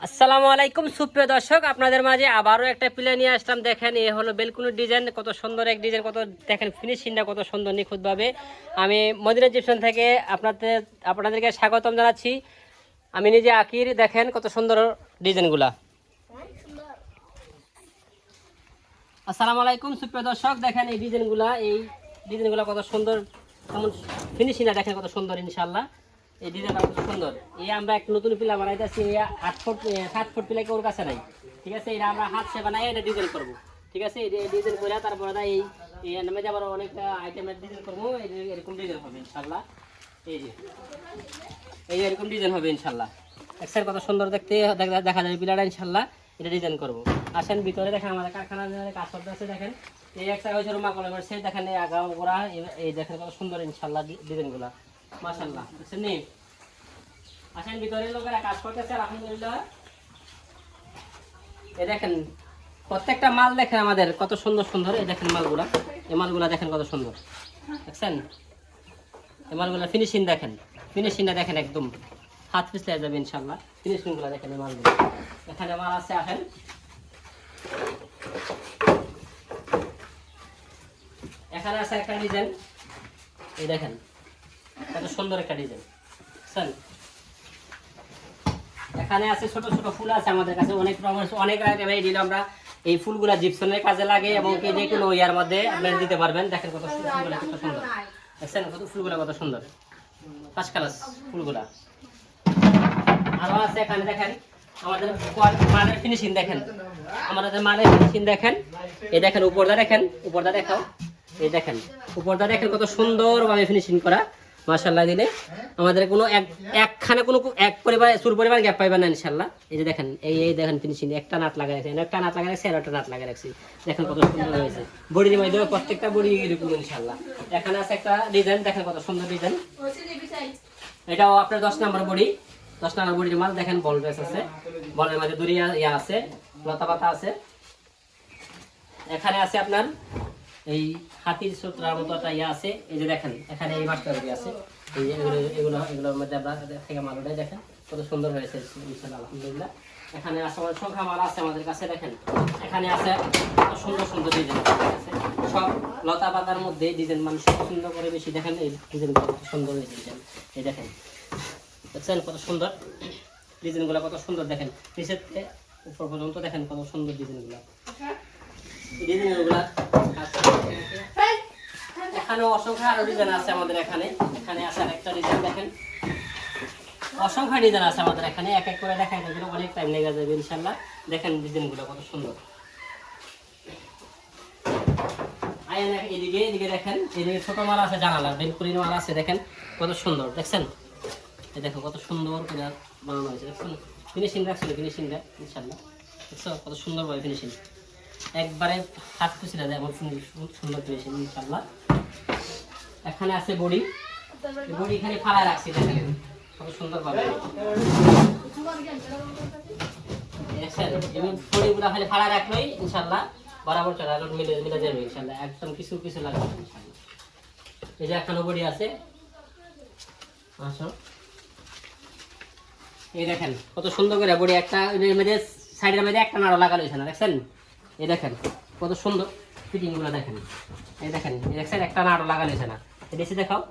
আসসালামু আলাইকুম সুপ্রিয় দর্শক, আপনাদের মাঝে আবারও একটা প্লে নিয়ে আসলাম। দেখেন, এ হলো বেলকুনির ডিজাইন। কত সুন্দর এক ডিজাইন, কত দেখেন ফিনিশিংটা কত সুন্দর নিখুঁতভাবে। আমি মদিনা জিপসন থেকে আপনাদেরকে স্বাগতম জানাচ্ছি। আমি নিজে আকির। দেখেন কত সুন্দর ডিজাইনগুলা। আসসালামু আলাইকুম সুপ্রিয় দর্শক, দেখেন এই ডিজাইনগুলা কত সুন্দর, কেমন ফিনিশিংটা দেখেন কত সুন্দর। ইনশাল্লাহ এই ডিজাইনটা কত সুন্দর। এই আমরা একটা নতুন পিলা বানাইতেছি, 8 ফুট 7 ফুট পিলা ওর কাছে নাই। ঠিক আছে, এটা আমরা হাত সে বানাই এটা ডিজাইন করবো। ঠিক আছে, এই ডিজাইন করে তারপরে এই নামে আবার অনেকটা আইটেমের ডিজাইন করবো। এরকম ডিজাইন হবে ইনশাল্লাহ। এই এরকম ডিজাইন হবে ইনশাল্লাহ। এক্সের কত সুন্দর দেখতে দেখা যাবে পিলাটা ইনশাল্লাহ। এটা ডিজাইন করবো। আসেন ভিতরে দেখেন, আমাদের কারখানা কাজ করতে আছে। দেখেন এই একটা হয়েছে রুমা কলমের সে, দেখেন এই আগা গোড়া, এই দেখেন কত সুন্দর ইনশাল্লাহ ডিজাইনগুলা। মাশাআল্লাহ, বুঝছেন নি? আসেন ভিতরে লোকেরা কাজ করতেছে আলহামদুলিল্লাহ। এই দেখেন প্রত্যেকটা মাল দেখেন আমাদের কত সুন্দর সুন্দর। এই দেখেন মালগুলা, এই মালগুলা দেখেন কত সুন্দর। দেখছেন এই মালগুলা ফিনিশিংটা দেখেন একদম হাত পিছলে যাবে ইনশাল্লাহ। ফিনিশিংগুলা দেখেন এই মালগুলা। এখানে মাল আছে, আসেন। এখানে আছে একটা ডিজাইন, এই দেখেন কত সুন্দর একটা ডিজাইন। বুঝছেন, এখানে আছে ছোট ছোট ফুল আছে আমাদের কাছে অনেক রকমের, অনেক আইটেমের দিলে আমরা এই ফুলগুলা জিপসনের কাজে লাগে এবং কি যে কোনো ইয়ার মধ্যে আপনারা দিতে পারবেন। দেখেন কত ফুলগুলা কত সুন্দর। দেখছেন কত ফুলগুলা কত সুন্দর, ফার্স্ট ক্লাস ফুলগুলা। আরো আছে এখানে, দেখেন আমাদের মালের ফিনিশিং দেখেন, আমাদের মালের ফিনিশিং দেখেন। এই দেখেন উপরটা দেখেন, উপরটা দেখাও। এই দেখেন উপরটা দেখেন কত সুন্দরভাবে ফিনিশিং করা। মাশাআল্লাহ দিলে আমাদের কোনো একখানে কোনো এক পরিবার গ্যাপ পাইবে না ইনশাআল্লাহ। এই যে দেখেন এই দেখেন ফিনিশিং, একটা নাট লাগাই রাখছি, একটা নাট লাগাই রাখছি, আর একটা নাট লাগাই রাখছি। দেখেন কত সুন্দর হয়েছে। বডির মধ্যে প্রত্যেকটা বডি এরকম ইনশাআল্লাহ। এখানে আছে একটা ডিজাইন, দেখেন কত সুন্দর ডিজাইন। এটাও আপনার 10 নম্বর বডি, 10 নম্বর বডির মাল। দেখেন বল ড্রেস আছে, বলের মধ্যে দড়িয়া ইয়া আছে, লতা পাতা আছে। এখানে আছে আপনার এই হাতির সুতরার মতো একটা ইয়া আছে। এই যে দেখেন এখানে এই মাস্টার আছে, এই যে এগুলোর মধ্যে আমরা থেকে মালটা দেখেন কত সুন্দর হয়েছে ইনশাআল্লাহ আলহামদুলিল্লাহ। এখানে আছে আমাদের সংখ্যা মাল আছে আমাদের কাছে। দেখেন এখানে আছে কত সুন্দর সুন্দর ডিজাইন আছে, সব লতা পাতার মধ্যে ডিজাইন মানুষ সুন্দর করে বেশি। দেখেন এই ডিজাইনগুলো কত সুন্দর হয়েছে। এই দেখেন দেখছেন কত সুন্দর ডিজাইনগুলো, কত সুন্দর দেখেন নিচের থেকে উপর পর্যন্ত দেখেন কত সুন্দর ডিজাইনগুলো। এখানে অসংখ্য আরো ডিজাইন আছে আমাদের এখানে। এখানে আছে আরেকটা ডিজাইন, দেখেন অসংখ্য ডিজাইন আছে আমাদের এখানে। এক এক করে দেখাই গেলে অনেক টাইম লেগে যাবে ইনশাল্লাহ। দেখেন ডিজাইনগুলো কত সুন্দর। এদিকে দেখেন, এদিকে ছোট মাল আছে, জানালা বেলকুনির মাল আছে। দেখেন কত সুন্দর, দেখছেন এই দেখো কত সুন্দর করে বানানো হয়েছে। দেখছেন ফিনিশিং রাখছিল, ফিনিশিংটা ইনশাল্লাহ দেখছো কত সুন্দরভাবে ফিনিশিং, একবারে হাত খুশিটা দেয় এমন সুন্দর ফিনিশিং ইনশাল্লাহ। এখানে আছে বডি, বডি এখানে ফালায় রাখছি। দেখেন কত সুন্দরভাবে দেখছেন বডিগুলো খালি ফালায় রাখলেই ইনশাল্লাহ বরাবর চলে মিলে যাবে ইনশাল্লাহ, একদম কিছু লাগবে ইনশাল্লাহ। এই যে এখানে বডি আছে, আসো এই দেখেন কত সুন্দর করে বডি একটা মধ্যে সাইডের মধ্যে একটা নাড়া লাগানো হয়েছে না। দেখছেন এই দেখেন কত সুন্দর ফিটিংগুলো দেখেন। এই দেখেন এই দেখছেন একটা নাড়া লাগানো হয়েছে না। নিচে দেখাও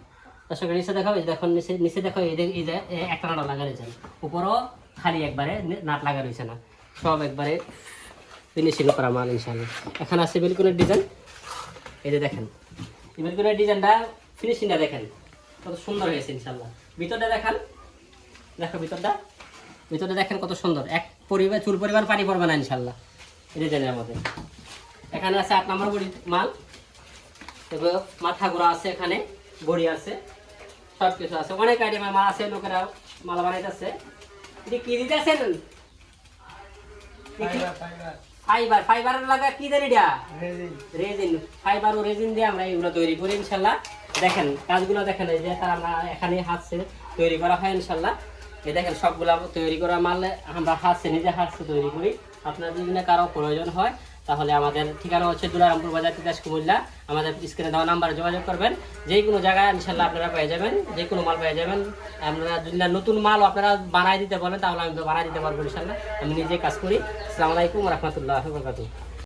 দর্শকের, নিচে দেখাও। এই দেখুন নিচে দেখো, এই যে একটা নাড়া লাগানো হয়েছে, উপরও খালি একবারে নাট লাগানো হয়েছে না, সব একবারে ফিনিশিং করা মাল ইনশাআল্লাহ। এখানে আছে বেলকুনির ডিজাইন। এই যে দেখেন বেলকুনির ডিজাইনটা ফিনিশিংটা দেখেন কত সুন্দর হয়েছে ইনশাআল্লাহ। ভিতরটা দেখান, দেখো ভিতরটা দেখেন কত সুন্দর। এক চুল পরিমাণ পানি পড়বে না ইনশাআল্লাহ এই ডিজাইনের মধ্যে। এখানে আছে 8 নম্বর বড়ি মাল, এবার মাথা ঘোরা আছে, এখানে বড়ি আছে, সব কিছু আছে, অনেক আইটেমের মাল আছে। লোকেরা মাল বানাইতেছে। কি দিতেছেন? ফাইবার লাগা কি দেন? এটা রেজিন, ফাইবার ও রেজিন দিয়ে আমরা এগুলো তৈরি করি ইনশাআল্লাহ। দেখেন কাজগুলো দেখেন, এই যে আমরা এখানে হাতে তৈরি করা হয় ইনশাআল্লাহ। এই দেখেন সবগুলা তৈরি করা মাল আমরা নিজে হাতে তৈরি করি। আপনার যদি কারো প্রয়োজন হয় তাহলে আমাদের ঠিকানা হচ্ছে দুলারামপুর বাজার তিতাস কুমিল্লা। আমাদের স্ক্রিনে দেওয়া নাম্বারে যোগাযোগ করবেন। যে কোনো জায়গায় ইনশাল্লাহ আপনারা পেয়ে যাবেন, যে কোনো মাল পেয়ে যাবেন। আপনারা যদি নতুন মাল আপনারা বানাই দিতে বলেন তাহলে আমি তো বানাই দিতে পারবো ইনশাল্লাহ। আমি নিজে কাজ করি। আসসালামু আলাইকুম রহমতুল্লাহ বরকাতুহু।